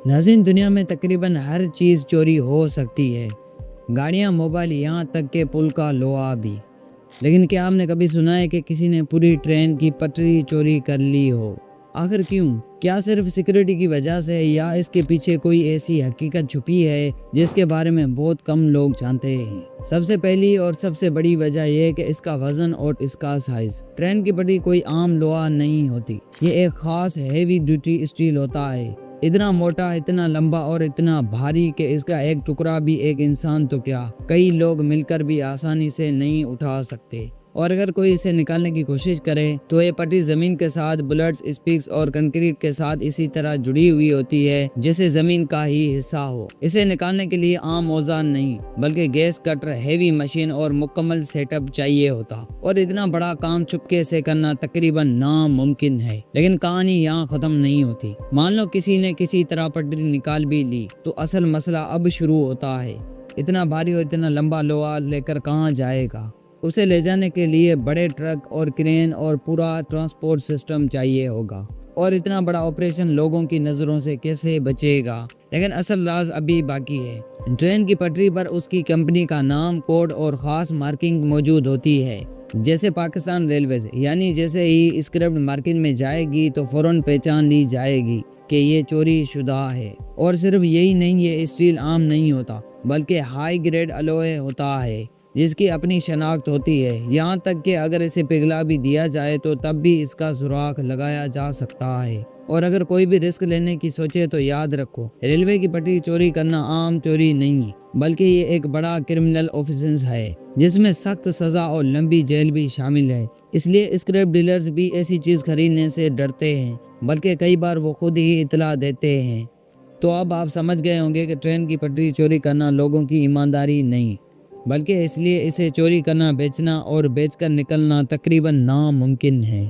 नाज़रीन, दुनिया में तकरीबन हर चीज़ चोरी हो सकती है, गाड़ियाँ, मोबाइल, यहाँ तक के पुल का लोहा भी। लेकिन क्या आपने कभी सुना है कि किसी ने पूरी ट्रेन की पटरी चोरी कर ली हो? आखिर क्यों? क्या सिर्फ सिक्योरिटी की वजह से, या इसके पीछे कोई ऐसी हकीकत छुपी है जिसके बारे में बहुत कम लोग जानते हैं? सबसे पहली और सबसे बड़ी वजह यह है कि इसका वजन और इसका साइज। ट्रेन की पटरी कोई आम लोहा नहीं होती, ये एक खास हैवी ड्यूटी स्टील होता है। इतना मोटा, इतना लंबा और इतना भारी कि इसका एक टुकड़ा भी एक इंसान तो क्या, कई लोग मिलकर भी आसानी से नहीं उठा सकते। और अगर कोई इसे निकालने की कोशिश करे तो ये पट्टी जमीन के साथ, बुलेट्स, स्पिक्स और कंक्रीट के साथ इसी तरह जुड़ी हुई होती है जैसे जमीन का ही हिस्सा हो। इसे निकालने के लिए आम औजार नहीं, बल्कि गैस कटर, हेवी मशीन और मुकम्मल सेटअप चाहिए होता। और इतना बड़ा काम चुपके से करना तकरीबन नामुमकिन है। लेकिन कहानी यहाँ खत्म नहीं होती। मान लो किसी ने किसी तरह पटरी निकाल भी ली, तो असल मसला अब शुरू होता है। इतना भारी और इतना लंबा लोहा लेकर कहाँ जाएगा? उसे ले जाने के लिए बड़े ट्रक और क्रेन और पूरा ट्रांसपोर्ट सिस्टम चाहिए होगा। और इतना बड़ा ऑपरेशन लोगों की नज़रों से कैसे बचेगा? लेकिन असल राज अभी बाकी है। ट्रेन की पटरी पर उसकी कंपनी का नाम, कोड और ख़ास मार्किंग मौजूद होती है, जैसे पाकिस्तान रेलवेज। यानी जैसे ही स्क्रैप्ड मार्केट में जाएगी तो फ़ौरन पहचान ली जाएगी कि ये चोरी शुदा है। और सिर्फ यही नहीं, ये स्टील आम नहीं होता, बल्कि हाई ग्रेड अलॉय होता है जिसकी अपनी शनाख्त होती है। यहाँ तक कि अगर इसे पिघला भी दिया जाए तो तब भी इसका सुराख लगाया जा सकता है। और अगर कोई भी रिस्क लेने की सोचे तो याद रखो, रेलवे की पटरी चोरी करना आम चोरी नहीं, बल्कि ये एक बड़ा क्रिमिनल ऑफेंस है जिसमें सख्त सजा और लंबी जेल भी शामिल है। इसलिए स्क्रैप डीलर्स भी ऐसी चीज खरीदने से डरते हैं, बल्कि कई बार वो खुद ही इतला देते हैं। तो अब आप समझ गए होंगे कि ट्रेन की पटरी चोरी करना लोगों की ईमानदारी नहीं, बल्कि इसलिए इसे चोरी करना, बेचना और बेचकर निकलना तकरीबन नामुमकिन है।